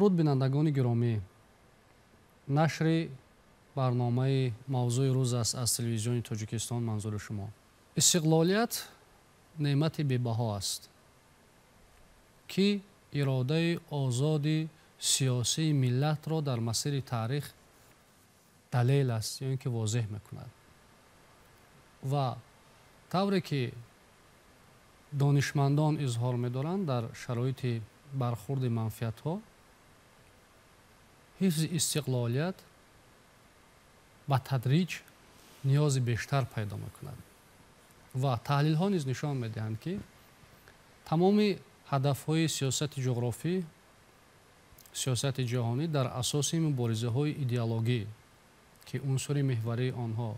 درود بینندگان گرامی، نشر برنامه موضوع روز است از تلویزیون تاجیکستان. منظور شما استقلالیت نعمت بی‌بها است که اراده آزادی سیاسی ملت را در مسیر تاریخ دلیل است یا اینکه واضح میکند و طوری که دانشمندان اظهار می‌دارند در شرایط برخورد منفعت‌ها حفظ استقلالیت با تدریج نیاز بیشتر پیدا می‌کند و تحلیل‌ها نیز نشان می‌دهند که تمام هدف‌های سیاست جغرافی، سیاست جهانی در اساس مبارزه‌های ایدئولوژی که عنصر محوری آنها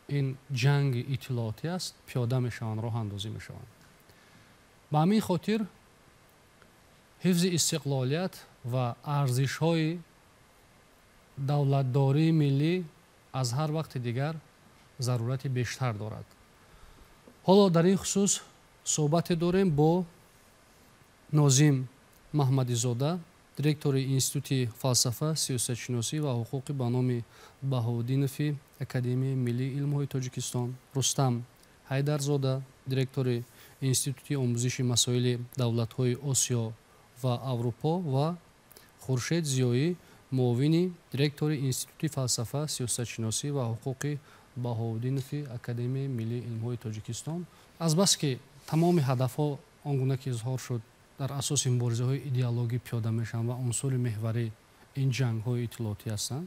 این جنگ اطلاعاتی است پیاده می‌شوند، راه اندازی می‌شوند. به همین خاطر حفظ استقلالیت و ارزش‌های دولتداری ملی از هر وقت دیگر ضرورت بیشتر دارد. حالا در این خصوص صحبت داریم با ناظم محمدی‌زاده، دиректори Институти фалсафа, сиёсатшиносӣ ва ҳуқуқи ба номи Баҳоуддинови Академияи Миллии Илмҳои Тоҷикистон, Рустам Ҳайдарзода, директори Институти омӯзиши масоили давлатҳои Осиё ва Аврупо ва Хуршед Зиёӣ, муовини директори Институти фалсафа, сиёсатшиносӣ ва ҳуқуқи Баҳоуддинови Академияи Миллии Илмҳои Тоҷикистон. Азбаски ки тамоми ҳадафҳо он гуна ки изҳор шуд дар асоси муборизаҳои идеологӣ пиёда мешаванд ва унсури меҳварӣ ин ҷангҳои иттилоотӣ ҳастанд,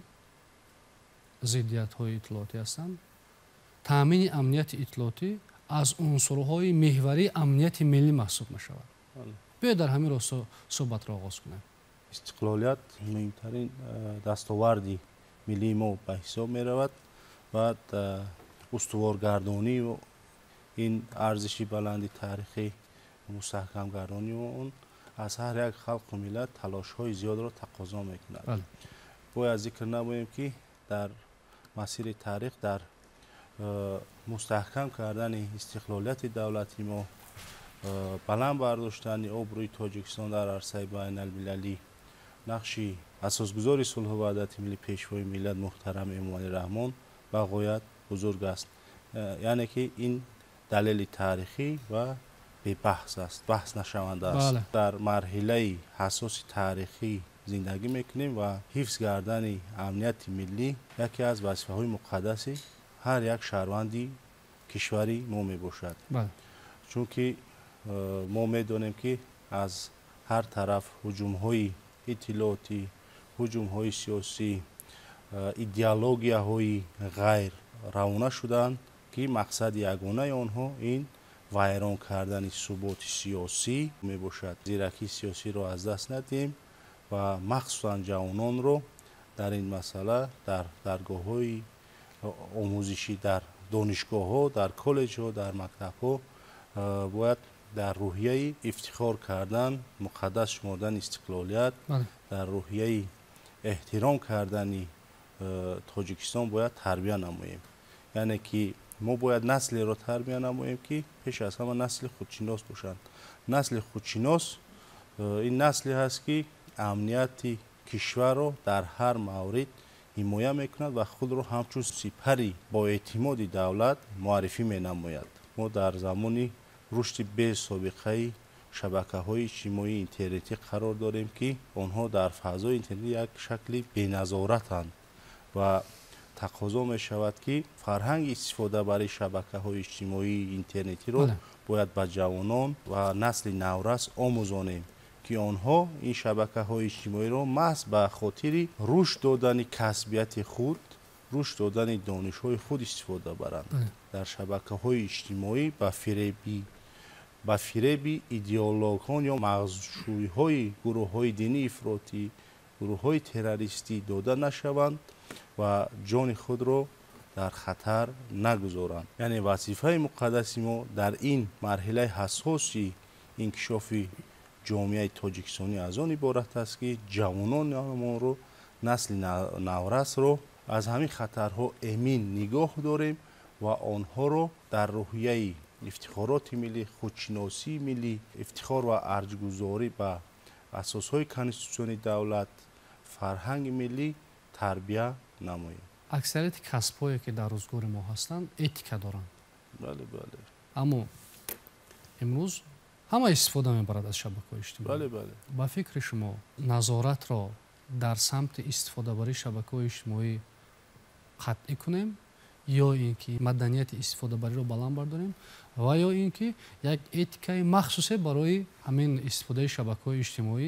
зиддиятҳои иттилоотӣ ҳастанд. таъмини амнияти иттилоотӣ аз унсурҳои меҳварии амнияти миллӣ маҳсуб мешавад. биёед дар ҳамин росто суҳбатро оғоз кунем. استقلالیت مهمترین دستاوردی ملی ما به حساب می رود و استوارگردانی و این ارزشی بلند تاریخی مستحکم گردانی و اون از هر یک خلق و ملت تلاش های زیاد را تقاضا می کند. باید ذکر نماییم که در مسیر تاریخ در مستحکم کردن استقلالیت دولتی ما، بلند برداشتن آبروی تاجیکستان در عرصه بین المللی، نقشی اساسگذار صلح و وحدت ملی پیشوای ملت محترم امامعلی رحمان به غایت بزرگ است. یعنی که این دلیل تاریخی و به بحث است، بحث نشونده است. در مرحله حساس تاریخی زندگی میکنیم و حفظ کردن امنیت ملی یکی از وظیفه‌های مقدس هر یک شهروندی کشوری ما می باشد. چون که ما میدونیم که از هر طرف هجوم‌های اطلاعاتی، هجوم‌های سیاسی، ایدئولوژی‌های غیر روانه شدند که مقصد یگانه آنها این ویران کردن ثبات سیاسی می باشد. زیرکی سیاسی را از دست ندیم و مخصوصا جوانان رو در این مسئله در درگاه‌های آموزشی، در دانشگاه‌ها، در کالج‌ها، در مکتب‌ها باید در روحیه افتخار کردن، مقدس شمردن استقلالیت، در روحیه احترام کردن تاجیکستان باید تربیت نماییم. یعنی که ما باید نسلی را تربیت نماییم که پیش از همه نسل خودشناس باشند. نسل خودشناس این نسلی هست که امنیت کشور را در هر مورد حمایت میکند و خود را همچون سپری با اعتماد دولت معرفی می نماید. ما در زمانی رشد به سابقه شبکه‌های اجتماعی اینترنتی قرار داریم که آنها در فضای اینترنتی یک شکلی بی‌نظارتند و تقاضا می شود که فرهنگ استفاده برای شبکه‌های اجتماعی اینترنتی را باید به جوانان و نسل نورس آموزانیم که آنها این شبکه‌های اجتماعی را محض به خاطر رشد دادن کسبیت خود، رشد دادن دانش‌های خود استفاده برند. در شبکه‌های اجتماعی به فریب ایدئولوژان یا مغزشویی‌های گروه‌های دینی افراطی، گروه‌های تروریستی داده نشوند و جان خود را در خطر نگذارند. یعنی وظیفه مقدس ما در این مرحله حساسی انکشاف جامعه تاجیکستانی از آن عبارت است که جوانان ما رو، نسل نورس رو از همین خطرها امین نگاه داریم و آنها رو در روحیه افتخارات ملی، خودشناسی ملی، افتخار و ارجگذاری به асосҳои конститутсиони давлат, фарҳанги миллӣ тарбия намоем. аксарияти касбҳое ки дар рӯзгори мо ҳастанд этика доранд. бале бале аммо имрӯз ҳама истифода мебарад аз шабакаҳои иҷтимоӣ. бале бале ба фикри шумо назоратро дар самти истифодабарии шабакаҳои иҷтимоӣ қатъӣ кунем ё ин ки маданияти истифодабариро баланд бардорем ва ё ин ки як этикаи махсусе барои ҳамин истифодаи шабакаҳои иҷтимоӣ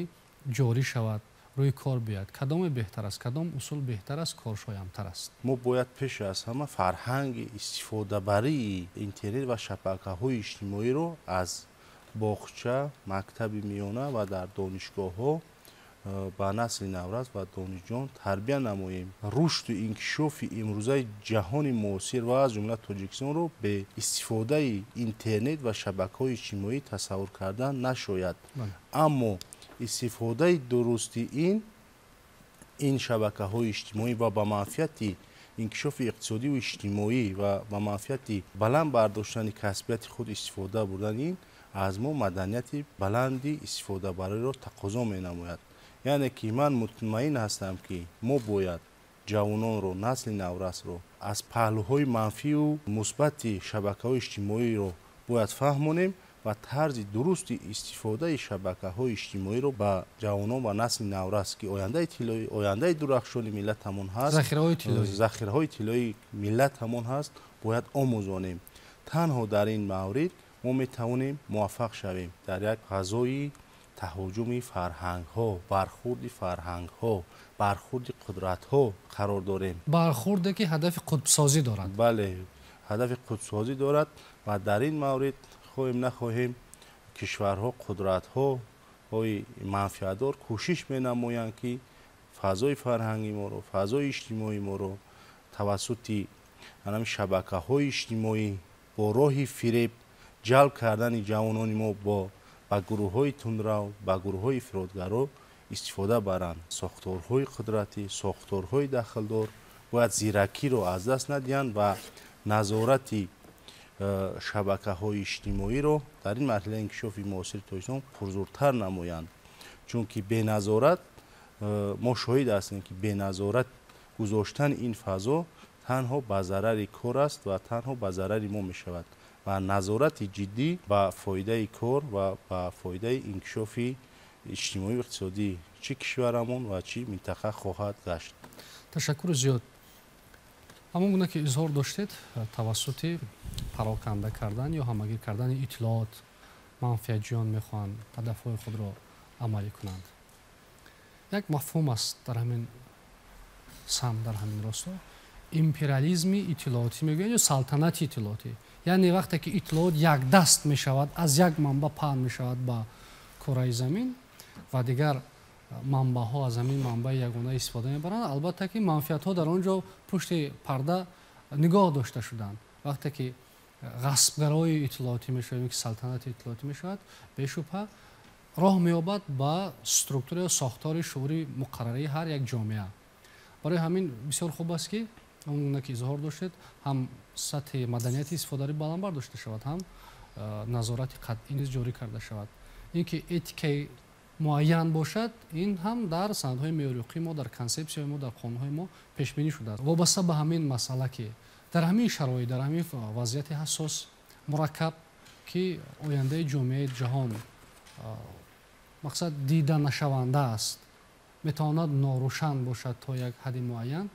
ҷорӣ шавад, рӯи кор биёяд. кадоме беҳтар аст, кадом усул беҳтар аст, коршоямтар аст? мо бояд пеш аз ҳама фарҳанги истифодабарии интернет ва шабакаҳои иҷтимоиро аз боғча, мактаби миёна ва дар донишгоҳҳо ба насли наврас ва донишҷӯён тарбия намоем. рушду инкишофи имрӯзаи ҷаҳони муосир ва аз ҷумла Тоҷикистонро бе истифодаи интернет ва шабакаҳои иҷтимоӣ тасаввур кардан нашояд. аммо истифодаи дурусти ин шабакаҳои иҷтимоӣ ва ба манфиати инкишофи иқтисодиву иҷтимоӣ ва ба манфиати баланд бардоштани касбияти худ истифода бурдан ин аз мо маданияти баланди истифодабариро тақозо менамояд. яъне ки ман мутмаин ҳастам ки мо бояд ҷавононро, насли наврасро аз паҳлӯҳои манфию мусбати шабакаҳои иҷтимоиро бояд фаҳмонем ва тарзи дурусти истифодаи шабакаҳои иҷтимоиро ба ҷавонон ва насли наврас ки ояндаи тиллоӣ, ояндаи дурахшони миллатамон ҳаст, захираҳои тиллои миллатамон ҳаст, бояд омӯзонем. танҳо дар ин маврид мо метавонем муваффақ шавем дар як ғазои таҳоҷуми фарҳангҳо, бархурди фарҳангҳо, бархурди қудратҳо қарор дорем. бархурде ки ҳадафи қутбсозӣ дорад. бале, ҳадафи қутбсозӣ дорад ва дар ин маврид хоҳем нахоҳем кишварҳо, қудратҳои манфиатдор кӯшиш менамоянд ки фазои фарҳанги моро, фазои иҷтимоии моро тавассути шабакаҳои иҷтимоӣ бо роҳи фиреб ҷалб кардани ҷавонони мо ба гурӯҳҳои тундрав, ба гурӯҳҳои фиродгаро истифода баранд. сохторҳои қудратӣ, сохторҳои дахлдор бояд зиракиро аз даст надиҳанд ва назорати шабакаҳои иҷтимоиро дар ин марҳилаи инкишофи муосири Тоҷикистон пурзуртар намоянд. чунки беназорат мо шоҳид ҳастем ки беназорат гузоштани ин фазо танҳо ба зарари кор аст ва танҳо ба зарари мо мешавад ва назорати ҷиддӣ ба фоидаи кор ва ба фоидаи инкишофи иҷтимоиву иқтисодии чӣ кишварамон ва чӣ минтақа хоҳад гашт. ташаккури зиёд. ҳамон гуна ки изҳор доштед тавассути пароканда кардан ё ҳамагир кардани иттилоот манфиатҷӯён мехоҳанд ҳадафҳои худро амалӣ кунанд. як мафҳум аст дар ҳамин сам дар ҳамин росто империализми иттилоотӣ мегӯянд ё салтанати иттилоотӣ. яъне вақте ки иттилоот якдаст мешавад, аз як манбаъ паҳн мешавад ба кораи замин ва дигар манбаъҳо аз ҳамин манбаъи ягона истифода мебаранд, албатта ки манфиатҳо дар он ҷо пушти парда нигоҳ дошта шуданд. вақте ки ғасбгарои иттилоотӣ мешавад, ки салтанати иттилоотӣ мешавад, бешубҳа роҳ меёбад ба структура ё сохтори шуурӣ муқаррарии ҳар як ҷомеа. барои ҳамин бисёр хуб аст ки он гуна ки изҳор доштед, ҳам сатҳи маданияти истифодарӣ баланд бардошта шавад, ҳам назорати қатъӣ низ ҷорӣ карда шавад. ин ки этикаи муайян бошад, ин ҳам дар санадҳои меъёриқии мо, дар консепсияи мо, дар қонунҳои мо пешбинӣ шудааст. вобаста ба ҳамин масъала ки дар ҳамин шароит, дар ҳамин вазъияти ҳассос, мураккаб ки ояндаи ҷомеаи ҷаҳон мақсад дида нашаванда аст, метавонад норошан бошад то як ҳадди муайян,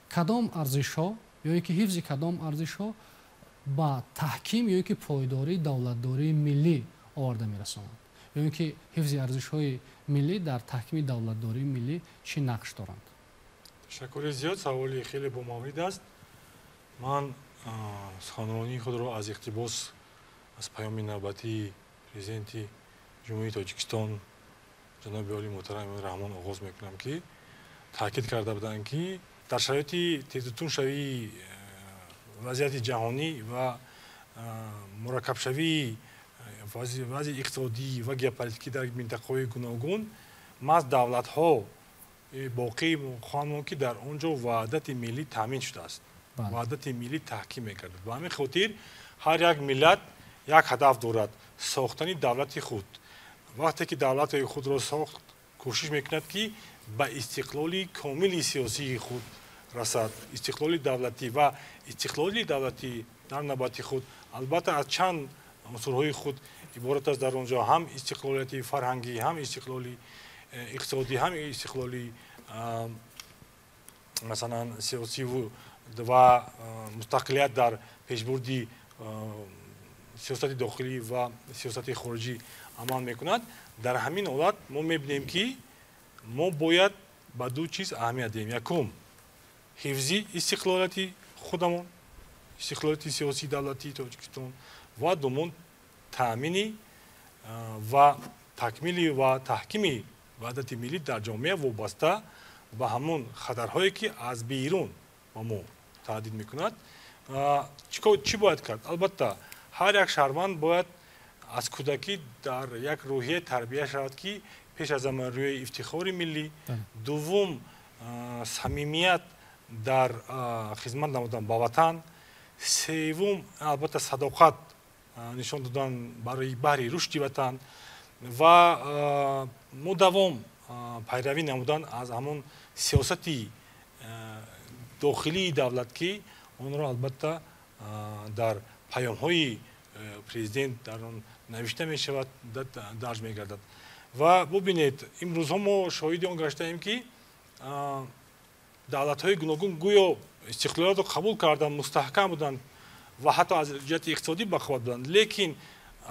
кадом арзишҳо ё ин ки ҳифзи кадом арзишҳо ба таҳким ё ин ки пойдории давлатдории миллӣ оварда мерасонанд, ё ин ки ҳифзи арзишҳои миллӣ дар таҳкими давлатдории миллӣ чӣ нақш доранд? ташаккури зиёд, саволи хеле бомаврид аст. ман суханронии худро аз иқтибос аз паёми навбатии президенти ҷумҳурии Тоҷикистон ҷаноби оли муҳтарам Раҳмон оғоз мекунам ки таъкид карда буданд ки дар шароити тезутуншавии вазъияти ҷаҳонӣ ва мураккабшавии вазъи иқтисодӣ ва геополитикӣ дар минтақаҳои гуногун маҳз давлатҳо боқӣ хоҳанд монд ки дар он ҷо ваҳдати миллӣ таъмин шудааст, ваҳдати миллӣ таҳким мекардад. ба ҳамин хотир ҳар як миллат як ҳадаф дорад, сохтани давлати худ. вақте ки давлати худро сохт, کوشش میکند که به استقلال کامل سیاسی خود رسد. استقلال دولتی و استقلال دولتی در نوبت خود البته از چند عنصرهای خود عبارت است. در اونجا هم استقلالیت فرهنگی، هم استقلالی اقتصادی، هم استقلالی مثلا سیاسی و مستقلیت در پیشبردی سیاست داخلی و سیاست خارجی عمل میکند. در همین حالت ما میبینیم که ما باید به دو چیز اهمیت دهیم. یکم حفظی استقلالیت خودمون، استقلالیت سیاسی دولتی تاجیکستان، و دوم تامین و تکمیل و تحکیم وحدت ملی در جامعه وابسته به همون خطرهایی که از بیرون با ما تهدید میکند. چی باید کرد؟ البته هر یک شهروند باید از کودکی در یک روحیه تربیت شود که پیش از همه روی افتخار ملی، دوم صمیمیت در خدمت نمودن با وطن، سوم البته صداقت نشان دادن برای بهره رشد وطن و مداوم پیروی نمودن از همون سیاستی داخلی دولت که اون را البته در پیام های پرزیدنت در آن نوشته می شود، درج می گردد. و ببینید امروز ما شاهد آن گشتیم که دولت های گوناگون گویا استقلالات را قبول کردن، مستحکم بودند و حتی از جهت اقتصادی بقوت بودند، لیکن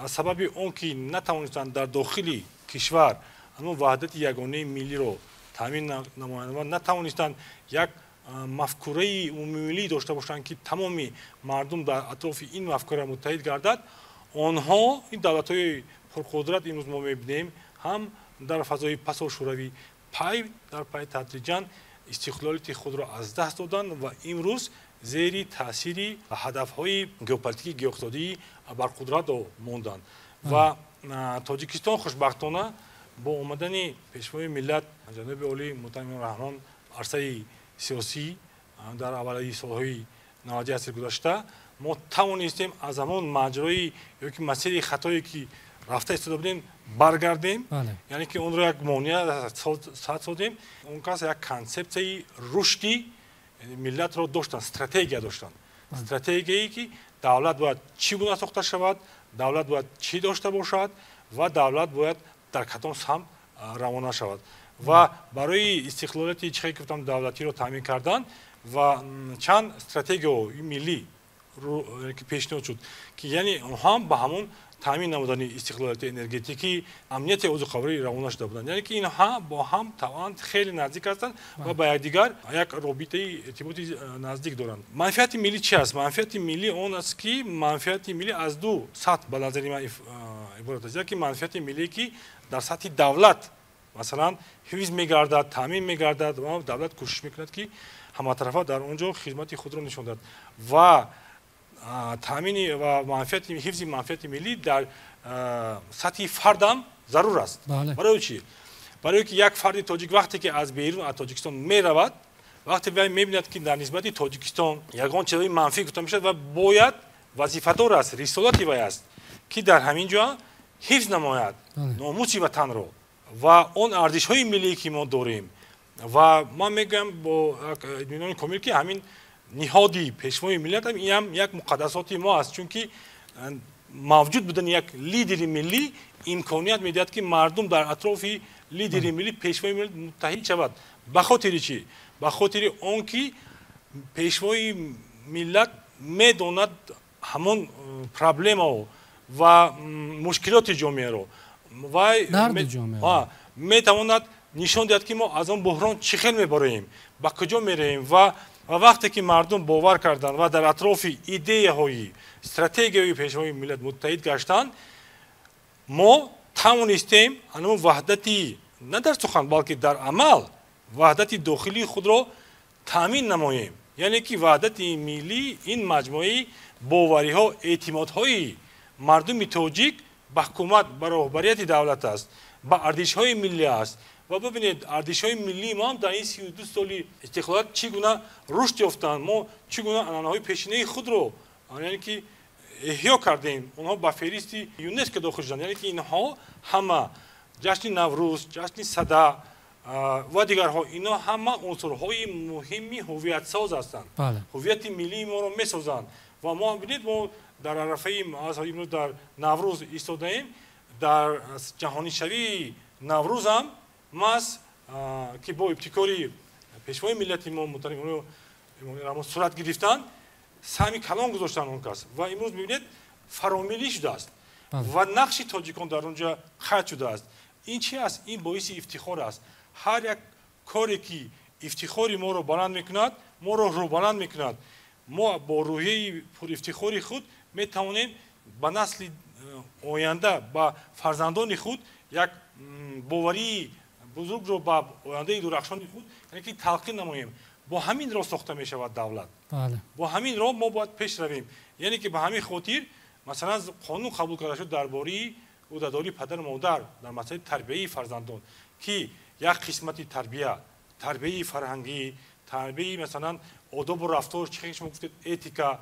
سبب اون که نتوانستند در داخل کشور اون وحدت یگانه ملی رو تامین نمایند و نتوانستند یک مفکوره عمومی داشته باشند که تمامی مردم در اطراف این مفکوره متحد گردد، آنها این دولت‌های پرقدرت امروز ما می‌بینیم هم در فضای پس و شوروی پای در پای تدریجاً استقلالیت خود را از دست دادند و امروز زیر تاثیر هدف‌های ژئوپلیتیکی گیاه‌خواری بر قدرت ماندند و تاجیکستان خوشبختانه با آمدن پیشوای ملت جناب عالی مطمئن رحمان عرصه سیاسی در اوایل سال‌های 90 عصر گذشته ما توانستیم از همون ماجرای یا که مسیر خطایی که رفته ایستاده بودیم برگردیم. یعنی که اون را یک مانع ساختیم. اون کس یک کانسپت رشدی ملت را داشتن، استراتژی داشتن، استراتژی که دولت باید چگونه ساخته شود، دولت باید چی داشته باشد و دولت باید در کدام سمت روانه شود و برای استقلالیت چه گفتم دولتی رو تامین کردن و چند استراتژی ملی رو که پیشنهاد شد که یعنی هم به همون تامین نمودن استقلالیت انرژتیکی، امنیت عضوخوری روانه شده بودند. یعنی که اینها با هم توان خیلی نزدیک هستند و با یکدیگر یک رابطه ارتباطی نزدیک دارند. منفعت ملی چی است؟ منفعت ملی اون است که منفعت ملی از دو سطح به نظر من عبارت است. که منفعت ملی که در سطح دولت مثلا حفظ می‌گردد، تامین می‌گردد و دولت کوشش می‌کند که همه طرفا در اونجا خدمت خود را نشان دهد و تامین و منفعت حفظ منفعت ملی در سطح فردم ضرور است. برای چی؟ برای که یک فرد تاجیک وقتی که از بیرون از تاجیکستان می‌رود، وقتی وی می‌بیند که در نسبت تاجیکستان یگان چیزای منفی گفته می‌شود و باید وظیفه‌دار است، رسالتی وی است که در همین جا حفظ نماید ناموس وطن را و اون ارزش‌های ملی که ما داریم و ما میگم با اطمینان کامل که همین نهادی پیشوای ملت هم یک مقدسات ما است، چون که موجود بودن یک لیدر ملی امکانیت میدهد که مردم در اطراف لیدر ملی پیشوای ملت متحد شود. به خاطر چی؟ به خاطر اون که پیشوای ملت میداند همون پرابلم و مشکلات جامعه رو و میتواند نشان دهد که ما از اون بحران چه خیلی میبریم، به کجا میریم و وقتی که مردم باور کردن و در اطراف ایده های استراتژی پیشوای ملت متحد گشتن، ما توانستیم همون وحدتی نه در سخن بلکه در عمل وحدت داخلی خود را تامین نماییم. یعنی که وحدت ملی این مجموعه باوری ها، اعتماد های مردم تاجیک به حکومت، به رهبریت دولت است، به ارزش های ملی است و ببینید ارزش های ملی ما هم در این 32 سال استقلال چگونه رشد یافتند، ما چگونه عنعنه‌های پیشینه خود رو یعنی که احیا کردیم، اونها به فهرست یونسکو داخل شدند. یعنی که اینها همه ҷашни наврӯз, ҷашни сада ва дигарҳо, ино ҳама унсурҳои муҳими ҳувиятсоз ҳастанд. ҳувияти миллии моро месозанд. ва мо бинед, мо дар арафаи имрӯз дар наврӯз истодаем. дар ҷаҳонишавии наврӯз ҳам мас ки бо ибтикори пешвои миллати мо муҳтарим сурат гирифтанд, саҳми калон гузоштанд он кас ва имрӯз мебинед фаромилӣ шудааст ва нақши тоҷикон дар онҷа қатъ шудааст. ин чи аст? ин боиси ифтихор аст. ҳар як коре ки ифтихори моро баланд мекунад, моро рӯбаланд мекунад. мо бо рӯҳияи пурифтихори худ метавонем ба насли оянда, ба фарзандони худ як боварии бузургро ба ояндаи дурахшони худ талқин намоем. бо ҳамин роҳ сохта мешавад давлат. бо ҳамин роҳ мо бояд пеш равем. яъне ки ба ҳамин хотир масалан қонун қабул карда шуд дар бораи ӯҳдадории падару модар дар масъалаи тарбияи фарзандон, ки як қисмати тарбияи фарҳангӣ, тарбияи масалан одобу рафтор, чихе шумо гуфтед этика,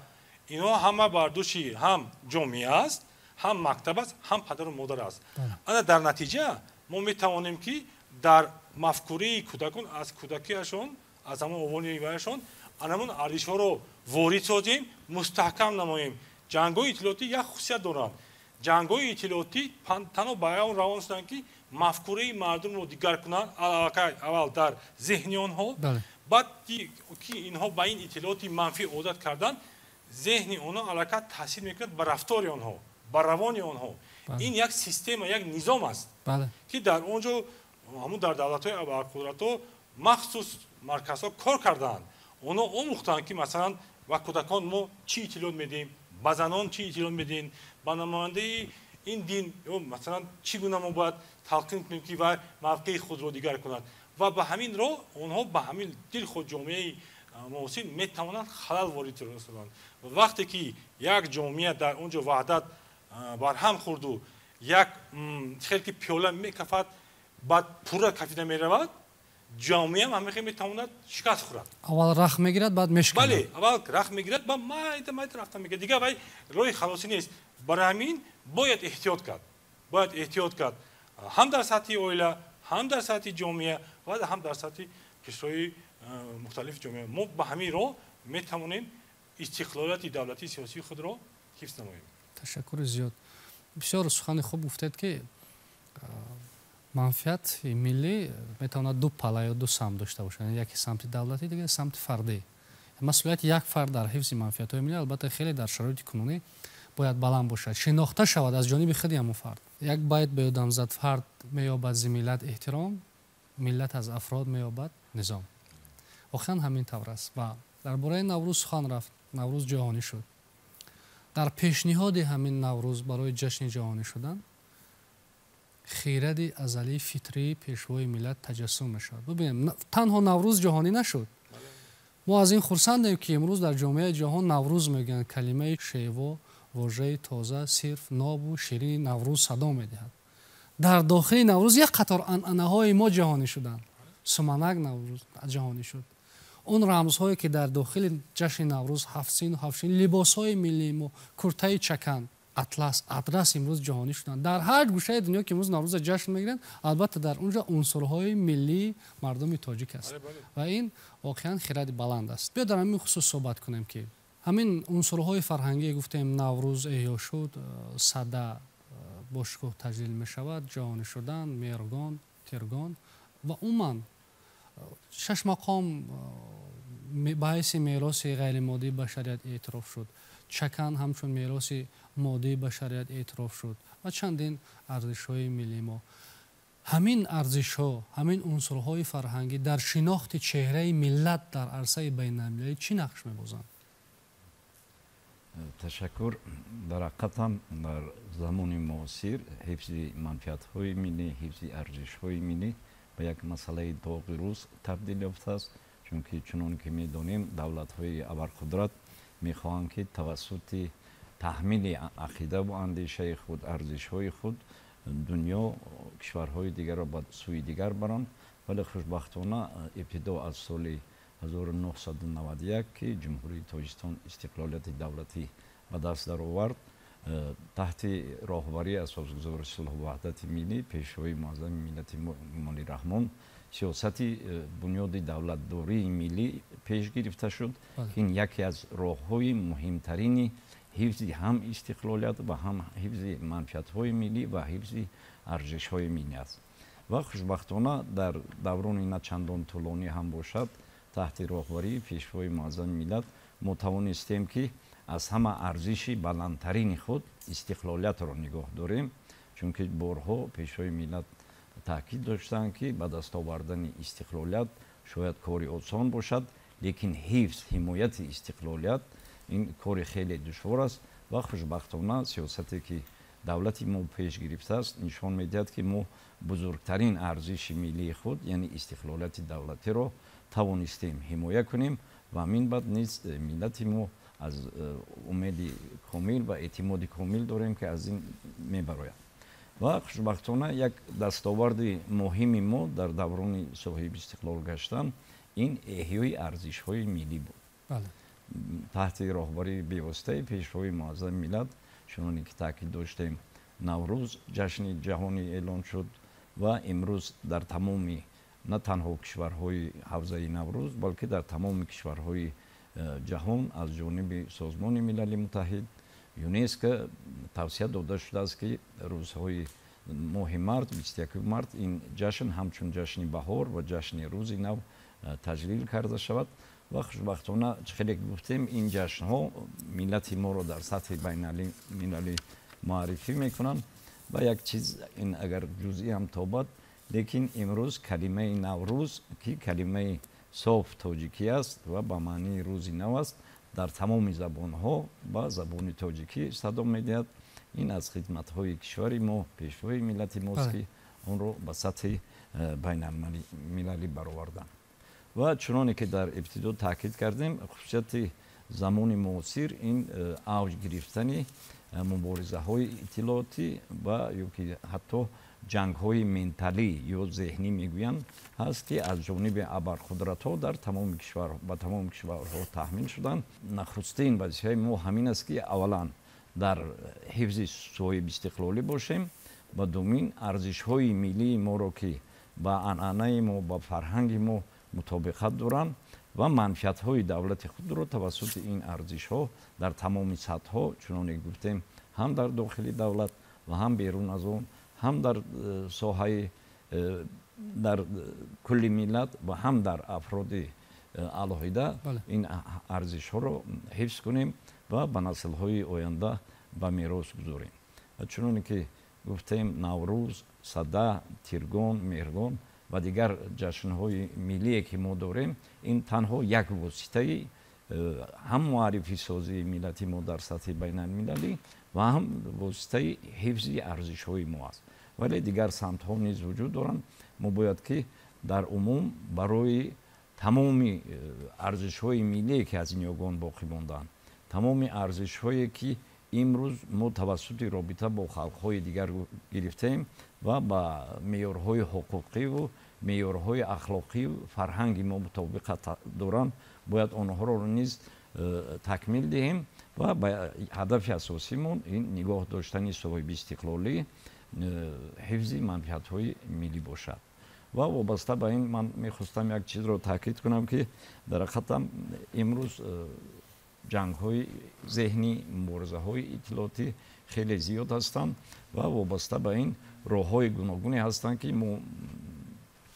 ино ҳама бардӯши ҳам ҷомеа аст, ҳам мактаб аст, ҳам падару модар аст. ана дар натиҷа мо метавонем ки дар мафкураи кӯдакон аз кӯдакиашон, аз ҳамон овони вайашон анамон арзишҳоро ворид созем, мустаҳкам намоем. ҷангҳои иттилоотӣ як хусусият доранд. ҷангҳои иттилоотӣ танҳо ба он равон шуданд ки мафкураи мардумро дигар кунанд, аввал дар зеҳни онҳо, баъд ки инҳо ба ин иттилооти манфӣ одат карданд, зеҳни онҳо аллакай таъсир мекунад ба рафтори онҳо, ба равони онҳо. ин як система, як низом аст ки дар онҷо ҳамун дар давлатҳои абарқудратҳо махсус марказҳо кор кардаанд. онҳо омӯхтанд ки масалан ба кӯдакон мо чӣ иттилоот медиҳем, ба занон чӣ иттилоот медиҳем, ба намояндаи ин дин масалан чӣ гуна мо бояд талқин кунем ки вай мавқеи худро дигар кунад. ва ба ҳамин роҳ онҳо ба ҳамин дилхо ҷомеаи муосир метавонанд халал ворид расонанд. вақте ки як ҷомеа дар онҷо ваҳдат барҳам хурду як хеле ки пиёла мекафад, баъд пурра кафида меравад, ҷомеам ҳамеха метавонад шикаст хӯрад. аввал рахм мегирад, баъд мешканад. бале, аввал рахм мегирад, баъд майда рафта мегирад. дигар вай роҳи халосӣ нест. барои ҳамин бояд эҳтиёт кард. бояд эҳтиёт кард ҳам дар сатҳи оила, ҳам дар сатҳи ҷомеа ва ҳам дар сатҳи кишварҳои мухталифи ҷомеа. мо ба ҳамин роҳ метавонем истиқлолияти давлати сиёсии худро ҳифз намоем. ташаккури зиёд. бисёр сухани хуб гуфтед ки манфиат миллӣ метавонад ду палла ё ду самт дошта бошад. яке самти давлатӣ, дигар самти фардӣ. масъулияти як фард дар ҳифзи манфиатҳои миллӣ албатта хеле дар шароити кунунӣ бояд баланд бошад, шинохта шавад аз ҷониби худи ҳамон фард. як байт ба ёдам зад: фард меёбад зи миллат эҳтиром, миллат аз афрод меёбад низом. охиран ҳамин тавр аст. ва дар бораи наврӯз сухан рафт. наврӯз ҷаҳонӣ шуд. дар пешниҳоди ҳамин наврӯз барои ҷашни ҷаҳонӣ шудан хиради азалии фитрии пешвои миллат таҷассум мешавад. бубинем, танҳо наврӯз ҷаҳонӣ нашуд. мо аз ин хурсандем ки имрӯз дар ҷомеаи ҷаҳон наврӯз мегӯянд. калимаи шево, вожаи тоза, сирф, нобу ширини наврӯз садо медиҳад. дар дохили наврӯз як қатор анъанаҳои мо ҷаҳонӣ шуданд. суманак наврӯз ҷаҳонӣ шуд. он рамзҳое ки дар дохили ҷашни наврӯз ҳафтсину ҳафтшин, либосҳои миллии мо, куртаи чакан, атлас, адрас имрӯз ҷаҳонӣ шуданд. дар ҳар гӯшаи дунё ки имрӯз наврӯза ҷашн мегиранд, албатта дар онҷа унсурҳои миллии мардуми тоҷик аст. ва ин воқеан хиради баланд аст. биё дар ҳамин хусус суҳбат кунем ки ҳамин унсурҳои фарҳангӣ гуфтем, наврӯз эҳё шуд, сада бо шукӯҳ таҷлил мешавад, ҷаҳонӣ шудан, мергон, тиргон ва умуман шаш мақом ба ҳайси мероси ғайримоддии башарият эътироф шуд. чакан ҳамчун мероси моддии башарият эътироф шуд ва чандин арзишҳои миллии мо. ҳамин арзишҳо, ҳамин унсурҳои фарҳангӣ дар шинохти чеҳраи миллат дар арсаи байналмилалӣ чӣ нақш мебозанд? ташаккур. дар ҳақиқатан дар замони муосир ҳифзи манфиатҳои миллӣ, ҳифзи арзишҳои миллӣ ба як масъалаи доғи рӯз табдил ёфтааст, чунки чунон ки медонем давлатҳои абарқудрат мехоҳанд ки тавассути таҳмили ақидаву андешаи худ, арзишҳои худ дунё кишварҳои дигарро ба сӯи дигар баранд. вале хушбахтона ибтидо аз соли 1991 ки ҷумҳурии тоҷикистон истиқлолияти давлатӣ ба даст даровард, تحت راهبری اساسگذار صلح و وحدت ملی پیشوای معظم ملت امامی رحمان سیاستی بنیاد دولتداری ملی پیش گرفته شد. این یکی از راههای مهمترین حفظ هم استقلالیت و هم حفظ منفعت‌های ملی و حفظ ارزش‌های ملی است. و خوشبختانه در دوران این چندان طولانی هم باشد تحت راهبری پیشوای معظم ملت ما توانستیم که از همه ارزش بلندترین خود استقلالیت را نگاه داریم، چون که بارها پیشوای ملت تاکید داشتند که به دست آوردن استقلالیت شاید کاری آسان باشد، لیکن حفظ حمایت استقلالیت این کار خیلی دشوار است و خوشبختانه سیاستی که دولت ما پیش گرفته است نشان میدهد که ما بزرگترین ارزش ملی خود یعنی استقلالیت دولتی را توانستیم حمایت کنیم و همین بعد نیز ملت ما از امید کامل و اعتماد کامل داریم که از این میبراید. و خوشبختانه یک دستاورد مهم ما در دوران صاحب استقلال گشتن این احیای ارزش‌های ملی بود. بله. تحت راهبری پیوسته پیشوای معظم ملت چنانکه که تاکید داشتیم نوروز جشن جهانی اعلان شد و امروز در تمام نه تنها کشورهای حوزه نوروز بلکه در تمام کشورهای جهان از جانب سازمان ملل متحد یونسکو توصیه داده شده است که روزهای ماه مارت 21 مارت این جشن همچون جشن بهار و جشن روز نو تجلیل کرده شود و خوشبختانه خیلی گفتیم این جشن ها ملت ما رو در سطح بین المللی معرفی میکنن و یک چیز این اگر جزئی هم تابد لیکن امروز کلمه نوروز که کلمه صاف تاجیکی است و به معنی روز نو است در تمام زبان ها با زبان تاجیکی صدا میدهد. این از خدمت های کشور ما پیشوای ملت ماست که اون رو به سطح بین المللی برآوردن و چنانکه که در ابتدا تاکید کردیم خصوصیت زمان معاصر این اوج گرفتن مبارزه های اطلاعاتی و یا حتی جنگ های منتالی یا ذهنی میگویند هست که از جانب ابرقدرت ها در تمام کشورها تحمیل شدن. نخستین وظیفه ما همین است که اولا در حفظ صاحب استقلالی باشیم و دومین ارزش های ملی ما رو که با عنعنه ما با فرهنگ ما مطابقت دارند و منفعت های دولت خود را توسط این ارزش ها در تمام سطح ها چنانکه گفتیم هم در داخل دولت و هم بیرون از اون هم در ساحه در کل ملت و هم در افراد علاهیده این ارزش ها را حفظ کنیم و به نسل های آینده به میراث گذاریم. چنانکه که گفتیم نوروز، سده، تیرگان، مهرگان و دیگر جشن های ملی که ما داریم این تنها یک واسطه هم معرفی سازی ملت ما در سطح بین المللی و هم واسطه حفظ ارزش های ما است. ولی دیگر سمت ها نیز وجود دارند. ما باید که در عموم برای تمام ارزش های ملی که از این یگان باقی ماندن، تمام ارزش هایی که امروز ما توسط رابطه با خلق های دیگر گرفتیم و با معیارهای حقوقی و معیارهای اخلاقی و فرهنگی ما مطابقت دارند باید آنها را نیز تکمیل دهیم و با هدف اساسیمون این نگاه داشتن صاحب استقلالی حفظ منفعت های ملی باشد. و وابسته به این من میخواستم یک چیز را تاکید کنم که در حقیقت امروز جنگ های ذهنی، مبارزه های اطلاعاتی خیلی زیاد هستند و وابسته به این راه های گوناگونی هستند که ما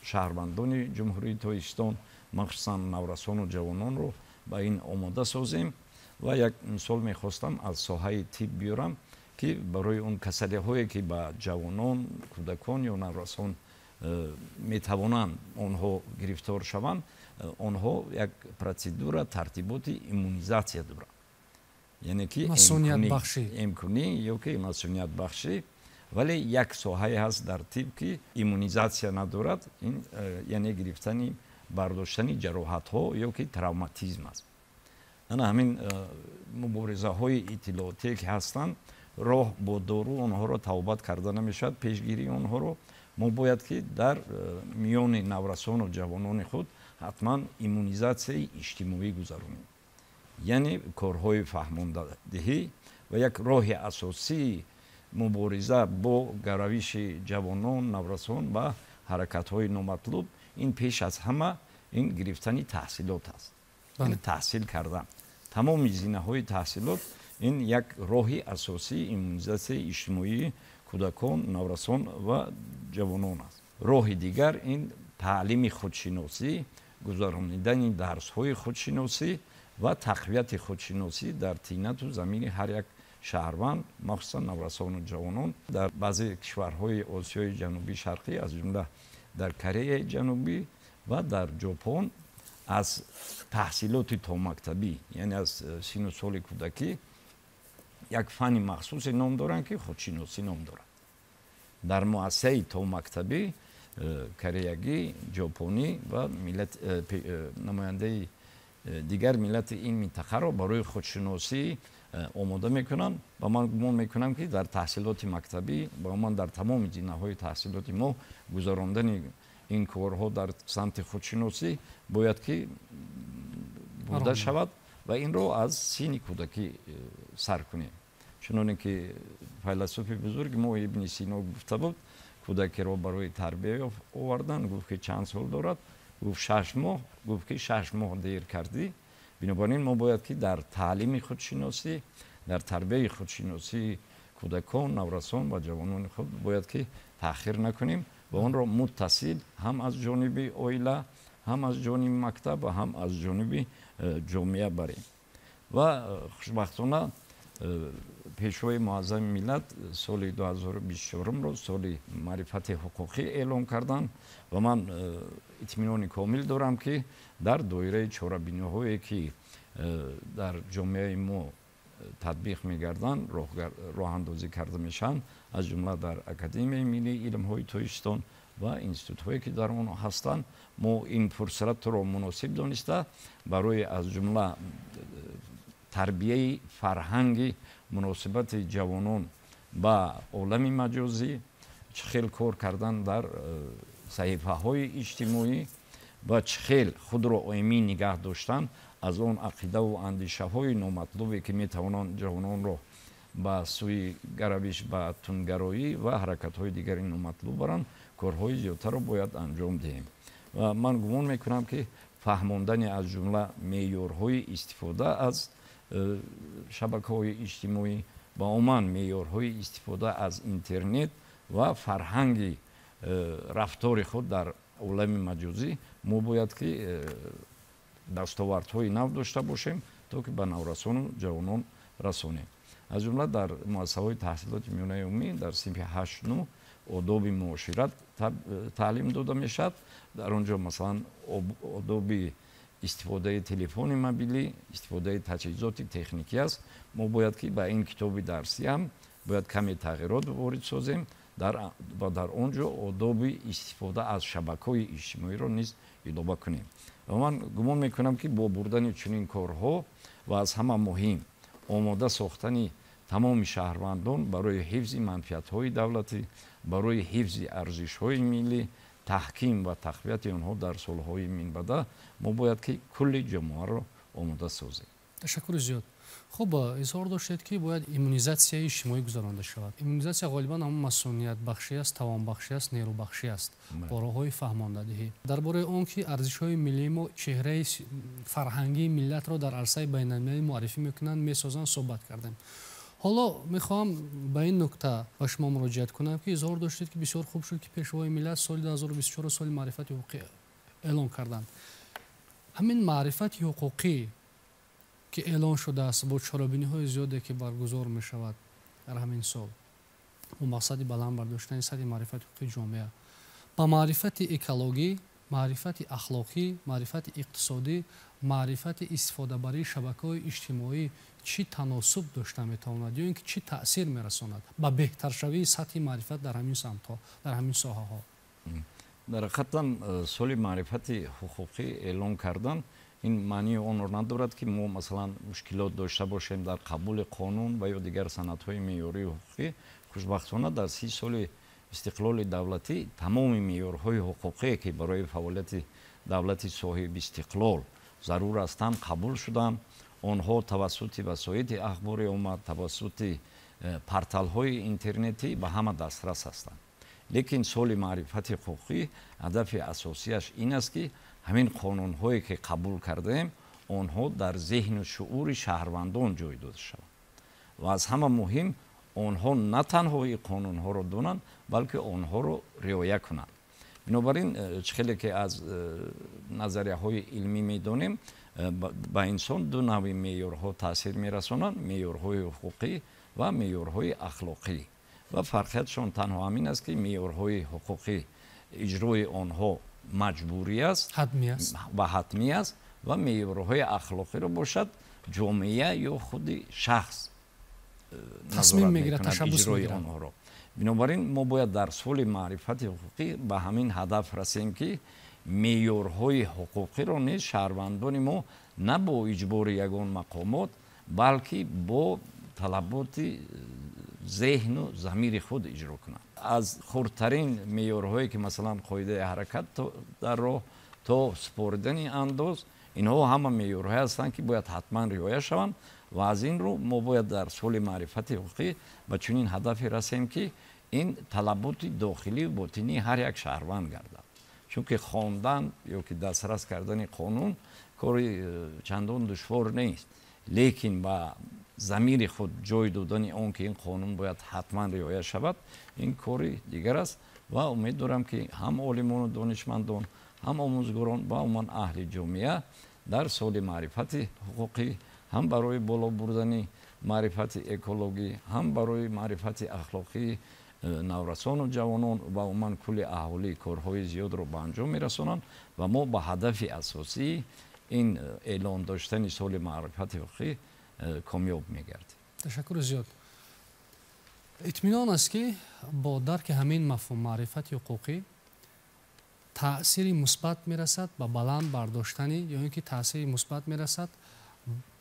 شهروندان جمهوری تاجیکستان مخصوصا نورسان و جوانان رو به این آماده سازیم. و یک مثال میخواستم از ساحه طب بیارم که برای اون کسلی هایی که به جوانان، کودکان یا نورسان میتوانند آنها گرفتار شوند، آنها یک پروسیدور ترتیبات ایمونیزاسیا دارند، یعنی که امکانی یا که مسئولیت بخشی، ولی یک ساحه هست در طب که ایمونیزاسیا ندارد، این یعنی گرفتن برداشتن جراحت ها یا که تروماتیسم است. همین مبارزه های اطلاعاتی که هستند راه با دارو آنها را توبت کرده نمیشد، پیشگیری آنها را ما باید که در میان نورسان و جوانان خود حتما ایمونیزاسیای اجتماعی گذارونیم، یعنی کارهای فهماندهی و یک راه اساسی مبارزه با گرویش جوانان نورسان و حرکت های نامطلوب این پیش از همه این گرفتن تحصیلات است. این تحصیل کردن تمام زینه های تحصیلات این یک راهی اساسی ایمونیزاسیون اجتماعی کودکان نورسان و جوانان است. راه دیگر این تعلیم خودشناسی، گذراندن درس های خودشناسی و تقویت خودشناسی در طینت و زمین هر یک شهروند مخصوصا نورسان و جوانان در بعضی کشورهای آسیای جنوبی شرقی از جمله در کره جنوبی و در ژاپن از تحصیلات تا مکتبی یعنی از سن و سال کودکی یک فن مخصوص نام دارند که خودشناسی نام دارد. در مؤسسه تا مکتبی کره‌ای، ژاپنی و ملت نماینده دیگر ملت این منطقه را برای خودشناسی آماده میکنن و من گمان میکنم که در تحصیلات مکتبی و من در تمام زینه‌های تحصیلات ما گذراندن این کارها در سمت خودشناسی باید که بوده شود و این رو از سن کودکی سر کنیم. چنانه که فیلسوف بزرگ ما ابن سینا گفته بود کودکی را برای تربیت آوردن گفت که چند سال دارد؟ گفت 6 ماه. گفت که 6 ماه دیر کردی. بنابراین ما باید که در تعلیم خودشناسی در تربیت خودشناسی کودکان نورسان و جوانان خود باید که تأخیر نکنیم و اون را متصل هم از جانب عائله هم از جانب مکتب و هم از جانب جامعه بریم. و خوشبختانه پیشوای معظم ملت سال 2024 رو سال معرفت حقوقی اعلام کردن و من اطمینان کامل دارم که در دایره چاره‌بینی‌هایی که در جامعه ما تطبیق می‌گردن راه اندازی کرده میشن از جمله در اکادمی ملی علم‌های تاجیکستان و انستیتوت‌هایی که در آن هستند ما این فرصت را مناسب دانسته برای از جمله تربیه فرهنگی مناسبت جوانان با عالم مجازی چخیل کار کردن در صحیفه های اجتماعی و چخیل خود را آیمین نگه داشتن از اون عقیده و اندیشه های نامطلوبی که میتوانند جوانان را به سوی گرویش به تندگرایی و حرکت های دیگری نامطلوب برند کارهای زیادتر را باید انجام دهیم و من گمان میکنم که فهماندن از جمله معیارهای استفاده از شبکه‌های اجتماعی با عموما معیارهای استفاده از اینترنت و فرهنگ رفتار خود در عالم مجازی ما باید که دستاوردهای نو داشته باشیم تا که به نورسان و جوانان رسانیم. از جمله در مؤسسه‌های تحصیلات میانه عمومی در صنف 8 9 آداب معاشرت تعلیم داده میشد. در آنجا مثلا آداب استفاده تلفن موبیلی استفاده تجهیزات تکنیکی است. ما باید که با این کتاب درسی هم باید کمی تغییرات وارد سازیم و در آنجا آداب استفاده از شبکه‌های اجتماعی را نیز اضافه کنیم و من گمان میکنم که با بردن چنین کارها و از همه مهم آماده ساختن تمام شهروندان برای حفظ منفعت‌های دولتی برای حفظ ارزش‌های ملی تحکیم و تقویت آنها در سالهای من بعد ما باید که کل جامعه را آماده سازیم. تشکر زیاد. خب اظهار داشتید که باید ایمونیزاسیون اجتماعی گذرانده شود. ایمونیزاسیون غالبا هم مسئولیت بخشی است، توان بخشی است، نیرو بخشی است. با راه‌های فهماندهی درباره آن که ارزش‌های ملی ما چهره فرهنگی ملت را در عرصه بین‌المللی معرفی می‌کنند می‌سازند صحبت کردیم. حالا میخوام به این نکته با شما مراجعت کنم که اظهار داشتید که بسیار خوب شد که پیشوای ملت سال 2024 سال معرفت حقوقی اعلان کردند. همین معرفت حقوقی که اعلان شده است با چاره‌بینی‌های زیادی که برگزار می شود در همین سال و مقصد بلند برداشتن سطح معرفت حقوقی جامعه با معرفت اکولوژی، معرفت اخلاقی، معرفت اقتصادی، معرفت استفاده برای شبکه‌های اجتماعی چی تناسب داشته میتواند یا اینکه چی تأثیر میرساند با بهتر شوی سطح معرفت در همین سمت‌ها در همین ساحه‌ها؟ در حقیقت سال معرفت حقوقی اعلان کردن این معنی آن را ندارد که ما مثلا مشکلات داشته باشیم در قبول قانون و یا دیگر سندهای معیاری حقوقی. خوشبختانه در 30 سال استقلال دولتی تمام معیارهای حقوقی که برای فعالیت دولت صاحب استقلال ضرور هستند قبول شدند. онҳо тавассути васоити ахбори оммат, тавассути порталҳои интернетӣ ба ҳама дастрас ҳастанд. лекин соли маърифати ҳуқуқӣ ҳадафи асосияш ин аст ки ҳамин қонунҳое ки қабул кардаем онҳо дар зеҳну шуъури шаҳрвандон ҷой дода шаванд ва аз ҳама муҳим онҳо на танҳо ин қонунҳоро донанд балки онҳоро риоя кунанд. бинобар ин хеле ки аз назарияҳои илмӣ медонем ба инсон ду навъи меъёрҳо таъсир мерасонанд: меъёрҳои ҳуқуқӣ ва меъёрҳои ахлоқӣ. ва фарқиятшон танҳо ҳамин аст ки меъёрҳои ҳуқуқӣ иҷрои онҳо маҷбурӣ аст ва ҳатмӣ аст ва меъёрҳои ахлоқиро бошад ҷомеа ё худи шахс тасмим мегирад, ташаббус иҷрои мегирад. онҳоро. бинобар ин мо бояд дар соли маърифати ҳуқуқӣ ба ҳамин ҳадаф расем ки меъёрҳои ҳуқуқиро низ шаҳрвандони мо на бо иҷбори ягон мақомот балки бо талаботи зеҳну замири худ иҷро кунанд. аз хурдтарин меъёрҳое ки масалан қоидаи ҳаракат дар роҳ то супоридани андоз, инҳо ҳама меъёрҳое ҳастанд ки бояд ҳатман риоя шаванд ва аз ин рӯ мо бояд дар соли маърифати ҳуқуқӣ ба чунин ҳадафе расем ки ин талаботи дохилию ботинии ҳар як шаҳрванд гардад. чунки хондан ё ки дастрас кардани қонун кори чандон душвор нест, лекин ба замири худ ҷой додани он ки ин қонун бояд ҳатман риоя шавад, ин кори дигар аст ва умед дорам ки ҳам олимону донишмандон, ҳам омӯзгорон ва умуман аҳли ҷомеа дар соли маърифати ҳуқуқӣ ҳам барои боло бурдани маърифати экологӣ, ҳам барои маърифати ахлоқии наврасону ҷавонон ва умуман кулли аҳолӣ корҳои зиёдро ба анҷом мерасонанд ва мо ба ҳадафи асосии ин эълон доштани соли маърифати ҳуқуқӣ комёб мегардем. ташаккури зиёд. итминон аст ки бо дарки ҳамин мафҳум маърифати ҳуқуқӣ таъсири мусбат мерасад ба баланд бардоштани ё ин ки таъсири мусбат мерасад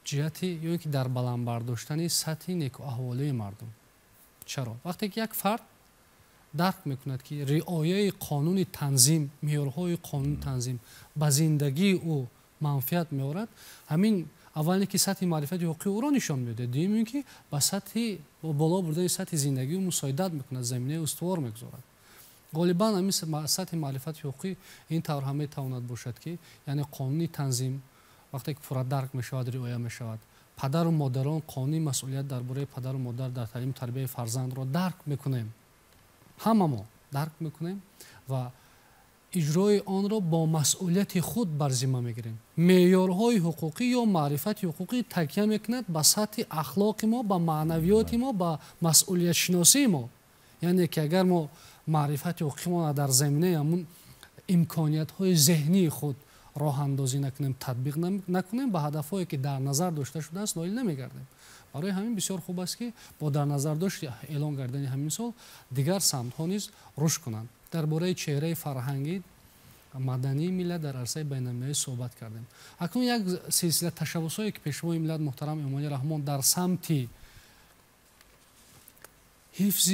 ҷиҳати ё ин ки дар баланд бардоштани сатҳи некуаҳволии мардум. чаро? вақте ки як фард дарк мекунад ки риояи қонуни танзим, меъёрҳои қонуни танзим ба зиндагии ӯ манфиат меорад, ҳамин аввал ки сатҳи маърифати ҳуқуқии ӯро нишон медиҳад, дуюм ин ки ба сатҳи боло бурдани сатҳи зиндагии мусоидат мекунад, заминаи устувор мегузорад. غالبا همین سطح معرفت حقوقی این طور هم میتواند باشد که یعنی قانونی تنظیم وقتی که پورا درک میشود رعایت میشود، پدر و مادران قانونی مسئولیت درباره پدر و مادر در تعلیم تربیت فرزند را درک میکنیم، همه ما درک میکنیم و اجرای آن را با مسئولیت خود بر ذمه میگیریم. معیارهای حقوقی یا معرفت حقوقی تکیه میکند به سطح اخلاق ما، به معنویات ما، به مسئولیت شناسی ما. یعنی که اگر ما معرفت حقوقی ما در زمینه همون امکانیت های ذهنی خود راه اندازی نکنیم، تطبیق نکنیم، به هدفهایی که در نظر داشته شده است نائل نمیگردیم. برای همین بسیار خوب است که با در نظر داشت اعلان کردن همین سال دیگر سمت ها نیز رشد کنند. درباره چهره فرهنگی مدنی ملت در عرصه بین‌المللی صحبت کردیم. اکنون یک سلسله تشبس‌هایی که پیشوای ملت محترم امانی رحمان در سمت حفظ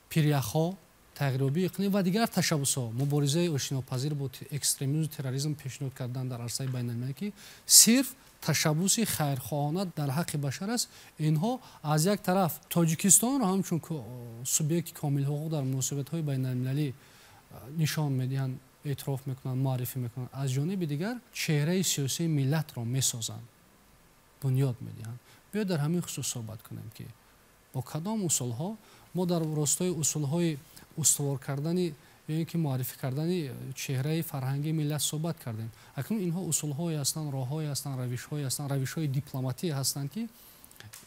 پیریخ‌ها، تغییرآبی اقلیم و دیگر تشبس‌ها، مبارزه آشتیناپذیر با اکستریمیسم و تروریسم پیشنهاد کردن در عرصه بین‌المللی که صرف تشبس خیرخواهانه در حق بشر است. اینها از یک طرف تاجیکستان را همچون سوبیکت کامل حقوق در مناسبت‌های بین‌المللی نشان می‌دهند، اعتراف می‌کنند، معرفی می‌کنند. از جانب دیگر چهره سیاسی ملت را می‌سازند، بنیاد می‌دهند. بیا در همین خصوص صحبت کنیم که با کدام اصول‌ها ما در راستای اصول‌های استوار کردنی یا اینکه معرفی کردنی چهره فرهنگی ملت صحبت کردیم. اکنون اینها اصول‌های هستند، راه‌های هستند، روش‌های هستند، روش‌های دیپلماتی هستند که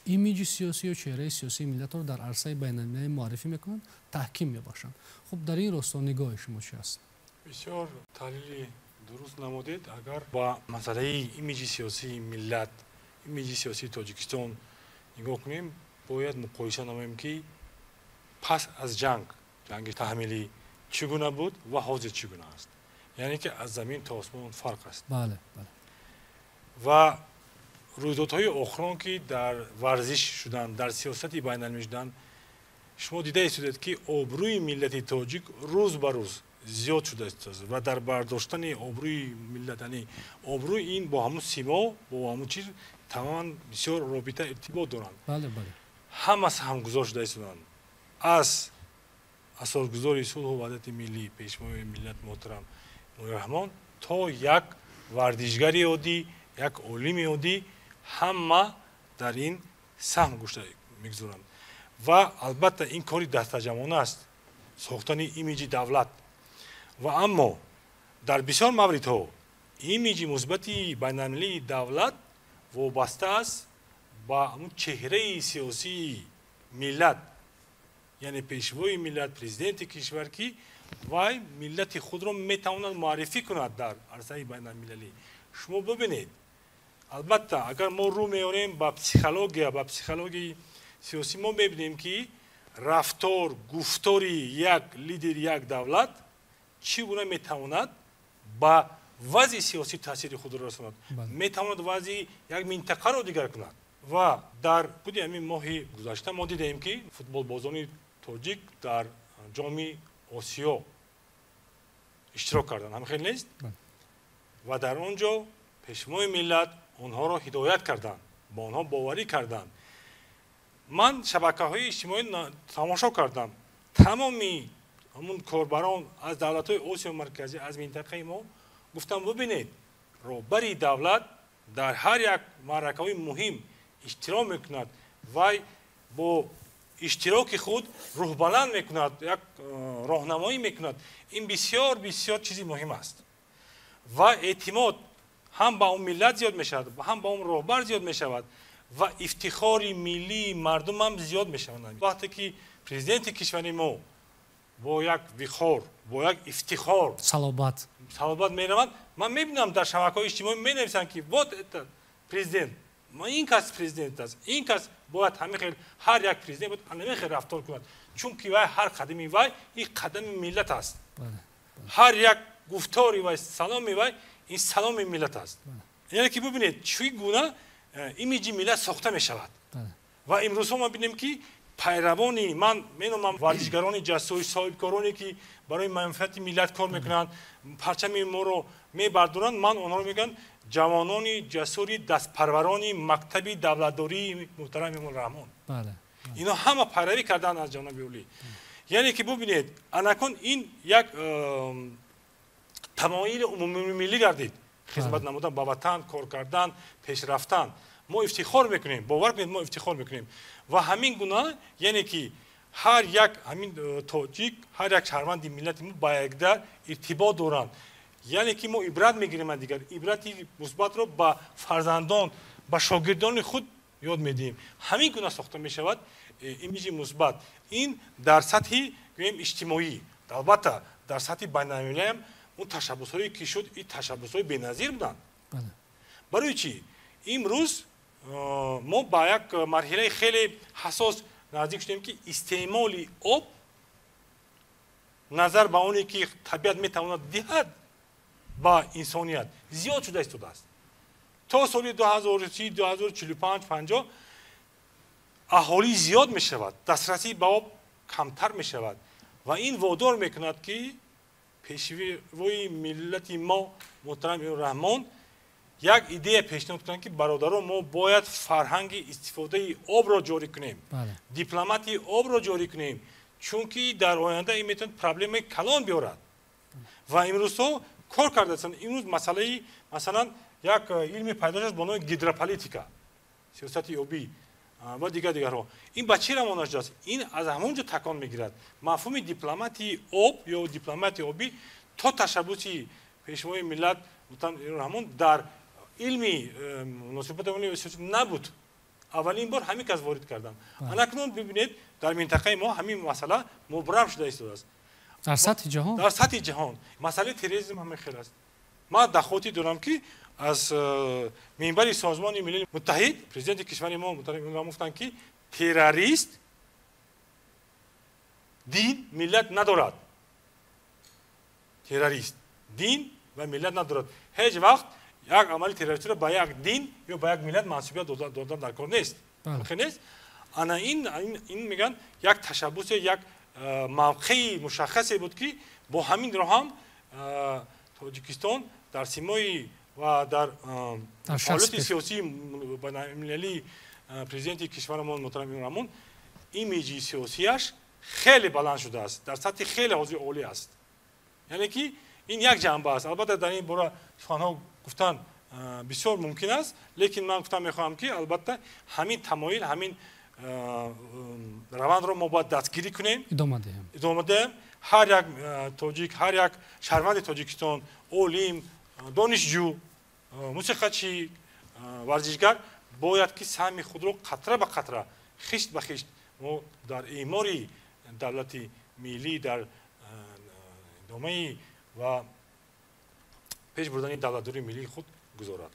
ایمیج سیاسی و چهره سیاسی ملت رو در عرصه بین‌المللی معرفی می‌کنند، تحکیم می‌باشند. خب در این راستا نگاه شما چی است؟ بسیار تحلیل درست نمودید. اگر با مسئله ایمیج سیاسی ملت، ایمیج سیاسی تاجیکستان نگاه کنیم، باید مقایسه نماییم که پس از جنگ تحمیلی چگونه بود و حاضر چگونه است. یعنی که از زمین تا آسمان فرق است. بله بله. و رویدادهای آخران که در ورزش شدن، در سیاست بین‌المللی شدن، شما دیده ایستید که آبروی ملت تاجیک روز به روز زیاد شده است و در برداشتن آبروی ملت، یعنی آبروی این با همون سیما، با همون چیز тамоман бисёр робита иртибот доранд. бале бале ҳамаси ҳамгузор шуда истоданд. аз асосгузори сулҳу ваҳдати миллӣ пешвои миллат моҳтарам Нурираҳмон то як вардишгари оддӣ, як олими оддӣ ҳама дар ин саҳм гӯшта мегузоранд. ва албатта ин кори дастаҷамона аст, сохтани имиҷи давлат. ва аммо дар бисёр мавридҳо имиҷи мусбати байналмилалии давлат вобаста аст ба ҳамун чеҳраи сиёсии миллат, яъне пешвои миллат, президенти кишвар ки вай миллати худро метавонад муаррифӣ кунад дар арзаи байналмилалӣ. шумо бибинед, албатта агар мо рӯ меорем ба психологияи сиёсӣ, мо мебинем ки рафтор, гуфтори як лидери як давлат чӣ гуна метавонад ба вазъи сиёсӣ таъсири худро расонад, метавонад вазъи як минтақаро дигар кунад. ва дар буди ҳамин моҳи гузашта мо дидем ки футболбозони тоҷик дар ҷоми осиё иштирок карданд, ҳамин нест? ва дар он ҷо пешвои миллат онҳоро ҳидоят карданд, ба онҳо боварӣ карданд. ман шабакаҳои иҷтимоӣ тамошо кардам, тамоми ҳамун корбарон аз давлатҳои осиёи марказӣ, аз минтақаи мо гуфтам бибинед, роҳбари давлат дар ҳар як маъракаҳои муҳим иштирок мекунад, вай бо иштироки худ рӯҳбаланд мекунад, як роҳнамоӣ мекунад. ин бисёр бисёр чизи муҳим аст. ва эътимод ҳам ба он миллат зиёд мешавад, ҳам ба он роҳбар зиёд мешавад ва ифтихори миллии мардум ҳам зиёд мешавад. вақте ки президенти кишвари мо бо як вихор, бо як ифтихор, салобат меравад, ман мебинам дар шабакаҳои иҷтимоӣ менависанд ки вот это президент, ин кас президент аст, ин кас бояд ҳамихел ҳар як президент бояд ҳамихел рафтор кунад, чунки вай ҳар қадами вай ин қадами миллат аст. ҳар як гуфтори вай, саломи вай ин саломи миллат аст. яъне ки бибинед чӣ гуна имиҷи миллат сохта мешавад. ва имрӯзҳо ма бинем ки пайравони ман меномам варзишгарони ҷасӯр, соҳибкороне ки барои манфиати миллат кор мекунанд, парчами моро мебардоранд, ман онҳоро мегӯям ҷавонони ҷасури дастпарварони мактаби давлатдории муҳтарами Нурираҳмон. ино ҳама пайравӣ карданд аз ҷаноби олӣ. яъне ки бубинед, анакун ин як тамоили умумимиллӣ гардид, хизмат намудан ба ватан, кор кардан, пешрафтан. мо ифтихор мекунем, бовар кунед, мо ифтихор мекунем. ва ҳамин гуна, яъне ки ҳар як ҳамин тоҷик, ҳар як шаҳрванди миллати мо ба якдигар иртибот доранд. яъне ки мо ибрат мегирем аз дигар, ибрати мусбатро ба фарзандон, ба шогирдони худ ёд медиҳем. ҳамин гуна сохта мешавад имиҷи мусбат. ин дар сатҳи гӯем иҷтимоӣ, албатта дар сатҳи байналмилалӣ ҳам он ташаббусҳое ки шуд, ин ташаббусҳои беназир буданд. барои чӣ имрӯз мо ба як марҳилаи хеле ҳассос наздик шудем ки истеъмоли об назар ба оне ки табиат метавонад диҳад ба инсоният зиёд шуда истодааст. то соли 2030, 2045, 50 аҳолӣ зиёд мешавад, дастрасӣ ба об камтар мешавад ва ин водор мекунад ки пешвои миллати мо муҳтарами Нурираҳмон як идея пешниҳод кунанд ки бародарон мо бояд фарҳанги истифодаи обро ҷорӣ кунем, дипломатии обро ҷорӣ кунем, чунки дар оянда ин метавонад проблемаи калон биёрад. ва имрӯзҳо кор кардастанд. имрӯз масъалаи масалан як илми пайдо шуд бо номи гидрополитика, сиёсати обӣ ва дигарҳо. ин ба чӣ равона шудааст? ин аз ҳамон ҷо такон мегирад. мафҳуми дипломатии об ё дипломатии обӣ то ташаббуси пешвои миллат Нурираҳмон дар илми муносибати сиёсӣ набуд. аввалин бор ҳамин кас ворид карданд. анакнун бибинед дар минтақаи мо ҳамин масъала мубрам шуда истодааст. дар сатҳи ҷаҳон, дар сатҳи ҷаҳон масъалаи терроризм ҳам хел аст. ман дахоти дорам ки аз минбари созмони милали муттаҳид президенти кишвари мо гуфтанд ки террорист дин миллат надорад. террорист дин ва миллат надорад. ҳеҷ вақт як амали террористиро ба як дин ё ба як миллат мансубият додан дар кор нест. нест? ана ин мегӯянд як ташаббусе, як мавқеи мушаххасе буд ки бо ҳамин роҳ ҳам Тоҷикистон дар симои و در شخص حالت که- سیاسی بین‌المللی پرزیدنت کشورمان محترم ایران ایمیجی سیاسیش خیلی بلند شده است، در سطح خیلی عالی است. یعنی که این یک جنبه است. البته در این باره سخن‌ها گفتن بسیار ممکن است، لیکن من گفتم میخواهم که البته همین تمایل، همین روند رو ما باید دستگیری کنیم، ادامه دهیم. ادامه دهیم. هر یک تاجیک، هر یک شهروند تاجیکستان، علیم، دانشجو، موسیقیچی، ورزشگر باید که سهم خود رو قطره به قطره، خشت به خشت ما در اعماری دولت ملی، در ادامه و پیش بردن دولت‌داری ملی خود گذارد.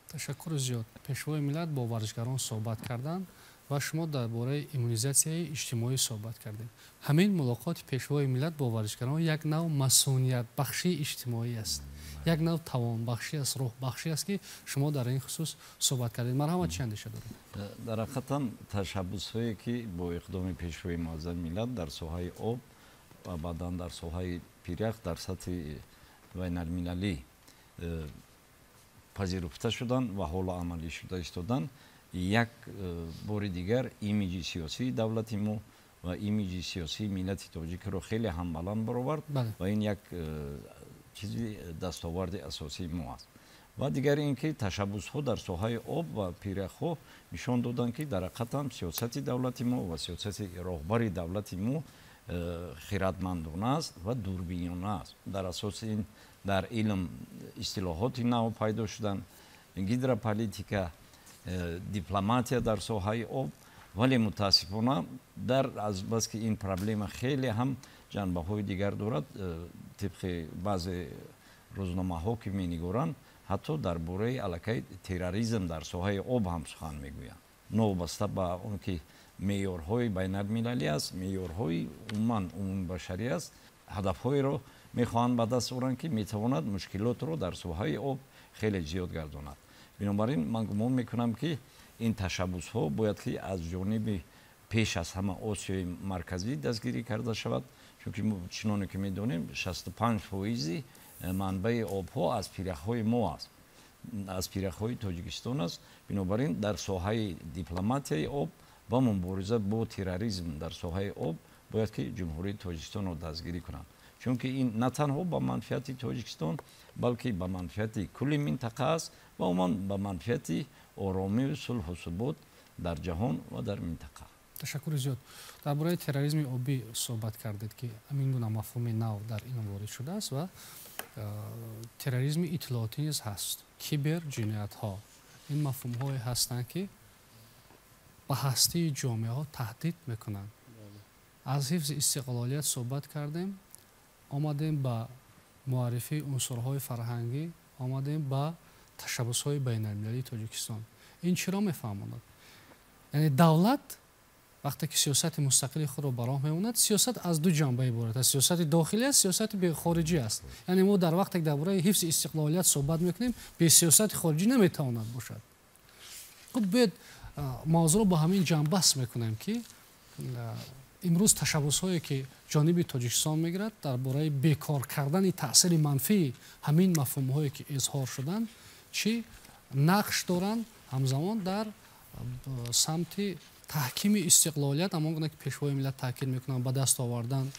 تشکر زیاد. پیشوای ملت با ورزشکاران صحبت کردند و شما درباره ایمونیزاسیای اجتماعی صحبت کردید. همین ملاقات پیشوای ملت با ورزشکاران یک نوع مسئولیت بخشی اجتماعی است، یک نوع توان بخشی است، روح بخشی است که شما در این خصوص صحبت کردید. مرحمت چند اندیشه دارید؟ در حقیقت تشبس‌هایی که با اقدام پیشوای معظم ملت در ساحه آب و بعداً در ساحه پیرخ در سطح بین‌المللی پذیرفته شدن و حال عملی شده ایستادن، یک بار دیگر ایمیج سیاسی دولت ما و ایمیج سیاسی ملت تاجیک رو خیلی هم بلند برآورد و این یک چیزی دستاورد اساسی ما است. و دیگر اینکه تشبس ها در ساحه آب و پیرخ ها نشان دادند که در حقیقت سیاست دولت ما و سیاست راهبر دولت ما خیرتمندانه است و دوربینانه است. در اساس این در علم اصطلاحات نو پیدا شدن، هیدروپولیتیکا، دیپلماتیا در ساحه آب، ولی متاسفانه در از بس که این پرابلم خیلی هم جنبه های دیگر دارد، طبق بعض روزنامه ها که می نگارند حتی درباره علاقه تروریسم در ساحه آب هم سخن میگویند، نوبسته به اون که معیارهای بین المللی است، معیارهای عمومی بشری است، هدفهای رو میخواهند به دست آورند که میتواند مشکلات رو در ساحه آب خیلی زیاد گرداند. بنابراین من گمان میکنم که این تشبس ها باید که از جانب پیش از همه آسیای مرکزی دستگیری کرده شود، چون که چنانه که میدونیم 65% منبع آب ها از پیرخ های ما است، از پیرخ های تاجیکستان است. بنابراین در ساحه دیپلماتیای آب و مبارزه با تروریسم در ساحه آب باید که جمهوری تاجیکستان رو دستگیری کنند، چون که این نه تنها با منفعت تاجیکستان بلکه با منفعت کل منطقه است و عموما با منفعت آرامی و صلح و ثبات در جهان و در منطقه. تشکر زیاد. درباره تروریسم آبی صحبت کردید که همین گونه مفهوم نو در این وارد شده است و تروریسم اطلاعاتی نیز هست، کیبر جنایت ها، این مفهوم های هستند که به هستی جامعه ها تهدید میکنند. از حفظ استقلالیت صحبت کردیم، آمدیم به معرفی عنصرهای فرهنگی، آمدیم به تشبس های بین المللی تاجیکستان. این چرا میفهماند؟ یعنی دولت وقتی که سیاست مستقل خود را براه میموند، سیاست از دو جنبه عبارت است، سیاست داخلی است، سیاست خارجی است. یعنی ما در وقتی که درباره حفظ استقلالیت صحبت میکنیم، به سیاست خارجی نمیتواند باشد. خب باید موضوع با همین جنبه بحث میکنیم که امروز تشبس هایی که جانب تاجیکستان میگیرد درباره بیکار کردن تاثیر منفی همین مفهوم هایی که اظهار شدن چی نقش دارند همزمان در سمت تحکیم استقلالیت، اما گونه که پیشوای ملت تاکید میکنن به دست آوردن.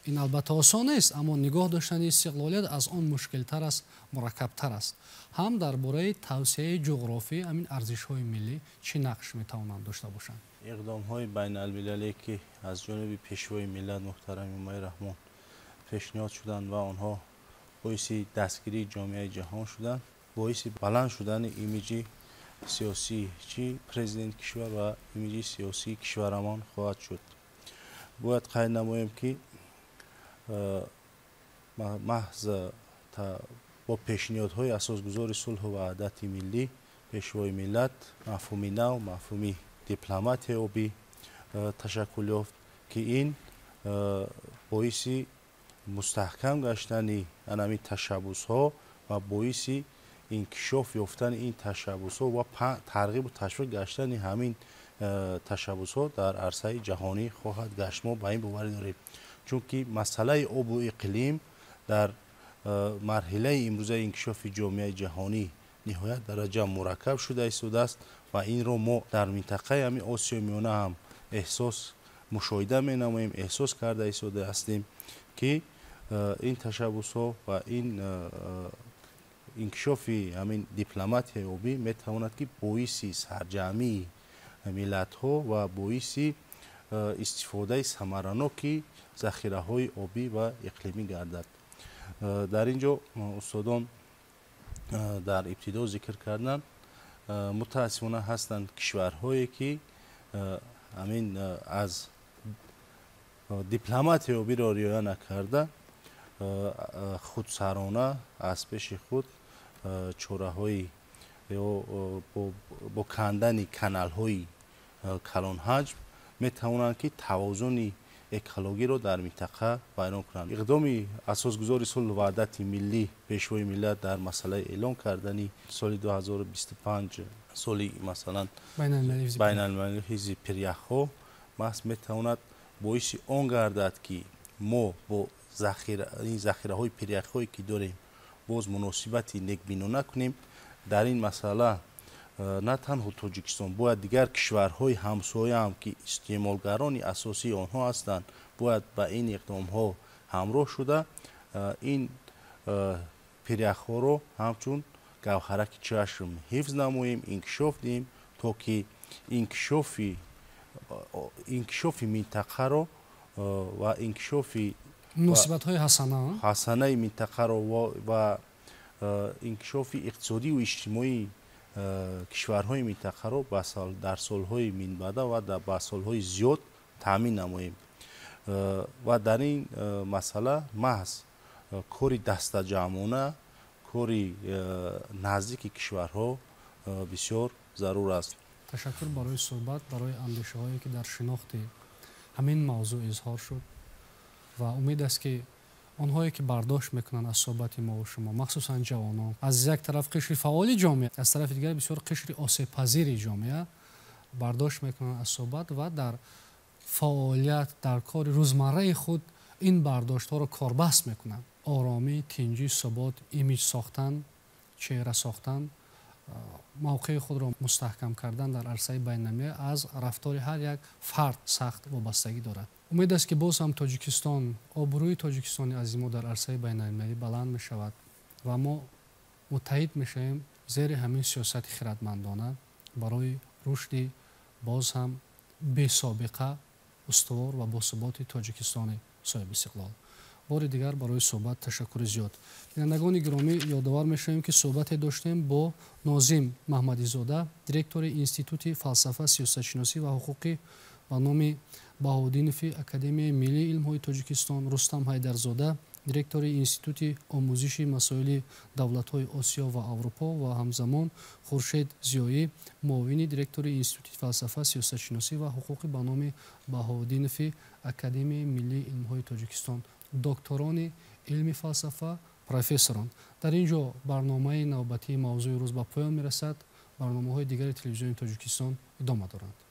این البته آسان است، اما نگاه داشتن استقلالیت از آن مشکل تر است، مرکب تر است. هم درباره توسعه جغرافی همین ارزش های ملی چی نقش میتوانند داشته باشند؟ اقدام های بین المللی که از جانب پیشوای ملت محترم امام رحمان پیشنهاد شدند و آنها باعث دستگیری جامعه جهان شدند، باعث بلند شدن ایمیج سیاسی چی پرزیدنت کشور و ایمیج سیاسی کشورمان خواهد شد. باید قید نماییم که محض با پیشنهادهای اساسگذار صلح و وحدت ملی پیشوای ملت مفهوم نو، مفهوم دیپلمات آبی تشکل یافت که این باعث مستحکم گشتن انمی تشبس ها و باعث انکشاف یافتن این تشبس ها و ترغیب و تشویق گشتن همین تشبس ها در عرصه جهانی خواهد گشت. ما به این باور داریم، چون که مسئله آب و اقلیم در марҳилаи имрӯзаи инкишофи ҷомеаи ҷаҳонӣ ниҳоят дараҷа мураккаб шуда истодааст ва инро мо дар минтақаи ҳамин осиёи миёна ҳам мушоҳида менамоем, эҳсос карда истода ҳастем, ки ин ташаббусҳо ва ин инкишофи ҳамин дипломатияи обӣ метавонад ки боиси сарҷамъии миллатҳо ва боиси истифодаи самараноки захираҳои обӣ ва иқлимӣ гардад. дар ин ҷо устодон дар ибтидо зикр карданд, мутаассифона ҳастанд кишварҳое ки ҳамин аз дипломатияи обиро риоя накарда худсарона аз пеши худ чораҳои бо кандани каналҳои калонҳаҷм метавонанд ки тавозуни экологиро дар минтақа вайрон кунанд. иқдоми асосгузори сулҳу ваҳдати миллӣ пешвои миллат дар масъалаи эълон кардани соли 2025 соли масалан байналмилалии ҳизби пиряхҳо маҳз метавонад боиси он гардад, ки мо бо захираҳои пиряхҳое ки дорем боз муносибати некбинона кунем. дар ин масъала на танҳо тоҷикистон, бояд дигар кишварҳои ҳамсоя ҳам ки истеъмолгарони асосии онҳо ҳастанд, бояд ба ин иқдомҳо ҳамроҳ шуда ин пиряхҳоро ҳамчун гавҳараки чашм ҳифз намоем, инкишоф диҳем, то ки инкишофи минтақаро ва инкишофи муносибатҳои ҳасанаи минтақаро ва инкишофи иқтисодию иҷтимоии кишварҳои минтақаро дар солҳои минбаъда ва ба солҳои зиёд таъмин намоем. ва дар ин масъала маҳз кори дастаҷамъона, кори наздики кишварҳо бисёр зарур аст. ташаккур барои суҳбат, барои андешаҳое ки дар шинохти ҳамин мавзӯъ изҳор шуд ва умед аст ки онҳое ки бардошт мекунанд аз суҳбати мо ва шумо, махсусан ҷавонон, аз як тараф қишри фаъоли ҷомеа, аз тарафи дигар бисёр қишри осебпазири ҷомеа бардошт мекунанд аз суҳбат ва дар фаъолият, дар кори рӯзмарраи худ ин бардоштҳоро корбаст мекунанд. оромӣ, тинҷӣ, собот, имиҷ сохтан, чеҳра сохтан, мавқеи худро мустаҳкам кардан дар арсаи байналмилалӣ аз рафтори ҳар як фард сахт вобастагӣ дорад. умед аст ки боз ҳам тоҷикистон, обрӯи тоҷикистони азиз мо дар арсаи байналмилалӣ баланд мешавад ва мо муттаҳид мешавем зери ҳамин сиёсати хиратмандона барои рушди боз ҳам бесобиқа, устувор ва босуботи тоҷикистони соҳиби истиқлол. бори дигар барои суҳбат ташаккури зиёд. бинандагони гиромӣ, ёдовар мешавем ки суҳбате доштем бо Нозим Маҳмадизода, директори Институти фалсафа, сиёсатшиносӣ ва ҳуқуқӣ ба номи Баҳоуддинови Академияи Миллии илмҳои Тоҷикистон, Рустам Ҳайдарзода, директори Институти омӯзиши масоили давлатҳои Осиё ва Аврупо ва ҳамзамон Хуршед Зиёӣ, муовини директори Институти фалсафа, сиёсатшиносӣ ва ҳуқуқӣ ба номи Баҳоуддинови Академияи Миллии илмҳои Тоҷикистон, докторони илми фалсафа, профессорон. дар ин ҷо барномаи навбатии мавзӯи рӯз ба поён мерасад. барномаҳои дигари телевизиони Тоҷикистон идома доранд.